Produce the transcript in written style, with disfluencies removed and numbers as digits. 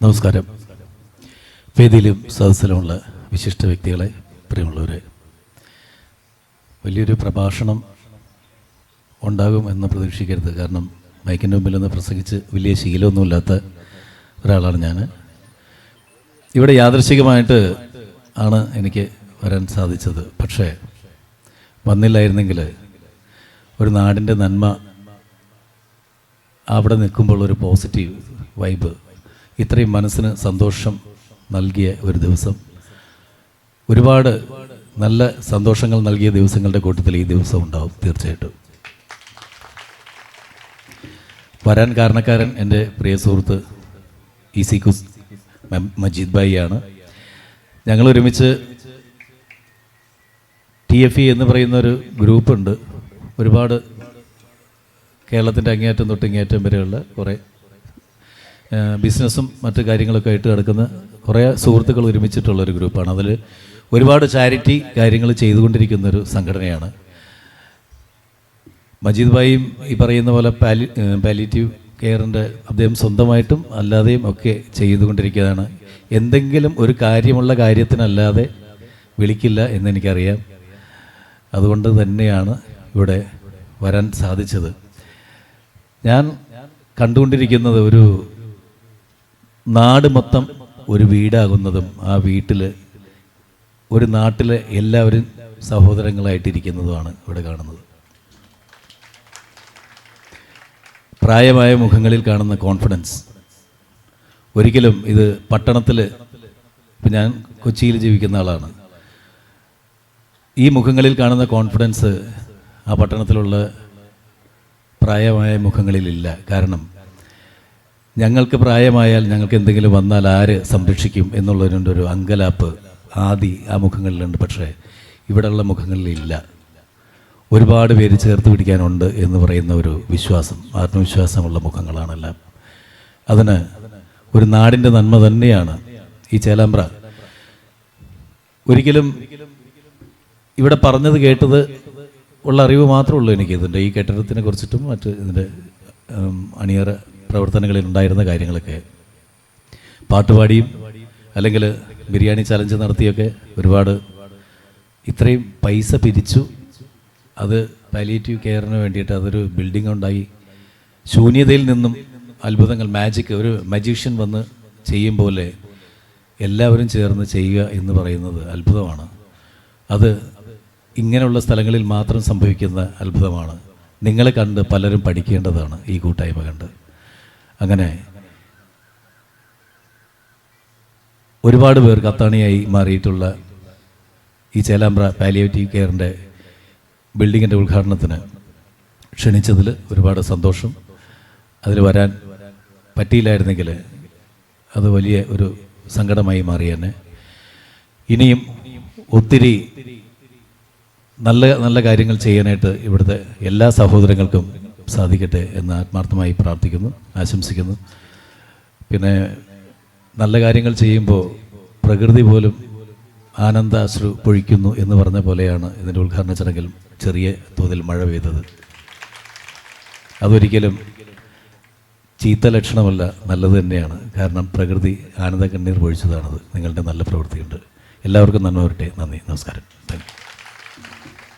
നമസ്കാരം. വേദിയിലും സദസ്സിലുമുള്ള വിശിഷ്ട വ്യക്തികളെ, പ്രിയമുള്ളവരെ, വലിയൊരു പ്രഭാഷണം ഉണ്ടാകും എന്ന് പ്രതീക്ഷിക്കരുത്. കാരണം മൈക്കിൻ്റെ മുമ്പിൽ നിന്ന് പ്രസംഗിച്ച് വലിയ ശീലമൊന്നുമില്ലാത്ത ഒരാളാണ് ഞാൻ. ഇവിടെ യാദൃശ്ചികമായിട്ട് ആണ് എനിക്ക് വരാൻ സാധിച്ചത്. പക്ഷേ വന്നില്ലായിരുന്നെങ്കിൽ ഒരു നാടിൻ്റെ നന്മ അവിടെ നിൽക്കുമ്പോൾ ഒരു പോസിറ്റീവ് വൈബ്, ഇത്രയും മനസ്സിന് സന്തോഷം നൽകിയ ഒരു ദിവസം, ഒരുപാട് നല്ല സന്തോഷങ്ങൾ നൽകിയ ദിവസങ്ങളുടെ കൂട്ടത്തിൽ ഈ ദിവസം ഉണ്ടാവും തീർച്ചയായിട്ടും. വരാൻ കാരണക്കാരൻ എൻ്റെ പ്രിയ സുഹൃത്ത് ഈസിക്കുസ് മജീദ് ഭായി ആണ്. ഞങ്ങൾ ഒരുമിച്ച് TFE എന്ന് പറയുന്നൊരു ഗ്രൂപ്പുണ്ട്. ഒരുപാട് കേരളത്തിൻ്റെ അങ്ങേയറ്റം തൊട്ട് ഇങ്ങേയറ്റം വരെയുള്ള കുറേ ബിസിനസ്സും മറ്റു കാര്യങ്ങളൊക്കെ ആയിട്ട് കിടക്കുന്ന കുറേ സുഹൃത്തുക്കൾ ഒരുമിച്ചിട്ടുള്ളൊരു ഗ്രൂപ്പാണ്. അതിൽ ഒരുപാട് ചാരിറ്റി കാര്യങ്ങൾ ചെയ്തുകൊണ്ടിരിക്കുന്നൊരു സംഘടനയാണ്. മജീദ് ഭായിയും ഈ പറയുന്ന പോലെ പാലിയേറ്റീവ് കെയറിൻ്റെ അദ്ദേഹം സ്വന്തമായിട്ടും അല്ലാതെയും ഒക്കെ ചെയ്തുകൊണ്ടിരിക്കുകയാണ്. എന്തെങ്കിലും ഒരു കാര്യമുള്ള കാര്യത്തിനല്ലാതെ വിളിക്കില്ല എന്നെനിക്കറിയാം. അതുകൊണ്ട് തന്നെയാണ് ഇവിടെ വരാൻ സാധിച്ചത്. ഞാൻ കണ്ടുകൊണ്ടിരിക്കുന്നത് ഒരു നാട് മൊത്തം ഒരു വീടാകുന്നതും ആ വീട്ടിൽ ഒരു നാട്ടിലെ എല്ലാവരും സഹോദരങ്ങളായിട്ടിരിക്കുന്നതുമാണ് ഇവിടെ കാണുന്നത്. പ്രായമായ മുഖങ്ങളിൽ കാണുന്ന കോൺഫിഡൻസ് ഒരിക്കലും ഇത് പട്ടണത്തിൽ, ഇപ്പം ഞാൻ കൊച്ചിയിൽ ജീവിക്കുന്ന ആളാണ്, ഈ മുഖങ്ങളിൽ കാണുന്ന കോൺഫിഡൻസ് ആ പട്ടണത്തിലുള്ള പ്രായമായ മുഖങ്ങളിലില്ല. കാരണം ഞങ്ങൾക്ക് പ്രായമായാൽ ഞങ്ങൾക്ക് എന്തെങ്കിലും വന്നാൽ ആര് സംരക്ഷിക്കും എന്നുള്ളതിൻ്റെ ഒരു അങ്കലാപ്പ് ആ മുഖങ്ങളിലുണ്ട്. പക്ഷേ ഇവിടെയുള്ള മുഖങ്ങളിലില്ല. ഒരുപാട് പേര് ചേർത്ത് പിടിക്കാനുണ്ട് എന്ന് പറയുന്ന ഒരു വിശ്വാസം, ആത്മവിശ്വാസമുള്ള മുഖങ്ങളാണെല്ലാം. അതിന് ഒരു നാടിൻ്റെ നന്മ തന്നെയാണ് ഈ ചേലാമ്പ്ര. ഒരിക്കലും ഇവിടെ പറഞ്ഞത് കേട്ടത് ഉള്ള അറിവ് മാത്രമേ ഉള്ളൂ എനിക്ക് ഇതിൻ്റെ ഈ കെട്ടിടത്തിനെ കുറിച്ചിട്ടും മറ്റ് ഇതിൻ്റെ അണിയറ പ്രവർത്തനങ്ങളിൽ ഉണ്ടായിരുന്ന കാര്യങ്ങളൊക്കെ. പാട്ടുപാടിയും അല്ലെങ്കിൽ ബിരിയാണി ചലഞ്ച് നടത്തിയൊക്കെ ഒരുപാട് ഇത്രയും പൈസ പിരിച്ചു അത് പാലിയേറ്റീവ് കെയറിന് വേണ്ടിയിട്ട് അതൊരു ബിൽഡിംഗ് ഉണ്ടായി. ശൂന്യതയിൽ നിന്നും അത്ഭുതങ്ങൾ, മാജിക്, ഒരു മജീഷ്യൻ വന്ന് ചെയ്യും പോലെ എല്ലാവരും ചേർന്ന് ചെയ്യുക എന്ന് പറയുന്നത് അത്ഭുതമാണ്. അത് ഇങ്ങനെയുള്ള സ്ഥലങ്ങളിൽ മാത്രം സംഭവിക്കുന്ന അത്ഭുതമാണ്. നിങ്ങളെ കണ്ട് പലരും പഠിക്കേണ്ടതാണ് ഈ കൂട്ടായ്മ കണ്ട്. അങ്ങനെ ഒരുപാട് പേർ കത്താണിയായി മാറിയിട്ടുള്ള ഈ ചേലാമ്പ്ര പാലിയേറ്റീവ് കെയറിൻ്റെ ബിൽഡിങ്ങിൻ്റെ ഉദ്ഘാടനത്തിന് ക്ഷണിച്ചതിൽ ഒരുപാട് സന്തോഷം. അതിൽ വരാൻ പറ്റിയില്ലായിരുന്നെങ്കിൽ അത് വലിയ ഒരു സങ്കടമായി മാറിയെന്നെ. ഇനിയും ഒത്തിരി നല്ല നല്ല കാര്യങ്ങൾ ചെയ്യാനായിട്ട് ഇവിടുത്തെ എല്ലാ സഹോദരങ്ങൾക്കും സാധിക്കട്ടെ എന്ന് ആത്മാർത്ഥമായി പ്രാർത്ഥിക്കുന്നു, ആശംസിക്കുന്നു. പിന്നെ നല്ല കാര്യങ്ങൾ ചെയ്യുമ്പോൾ പ്രകൃതി പോലും ആനന്ദാശ്രു പൊഴിക്കുന്നു എന്ന് പറഞ്ഞ പോലെയാണ് ഇതിൻ്റെ ഉദ്ഘാടന ചടങ്ങിൽ ചെറിയ തോതിൽ മഴ പെയ്തത്. അതൊരിക്കലും ചീത്ത ലക്ഷണമല്ല, നല്ലത് തന്നെയാണ്. കാരണം പ്രകൃതി ആനന്ദ കണ്ണീർ പൊഴിച്ചതാണത്. നിങ്ങളുടെ നല്ല പ്രവൃത്തിയുണ്ട്. എല്ലാവർക്കും നന്മ വരട്ടെ. നന്ദി, നമസ്കാരം. Thank you.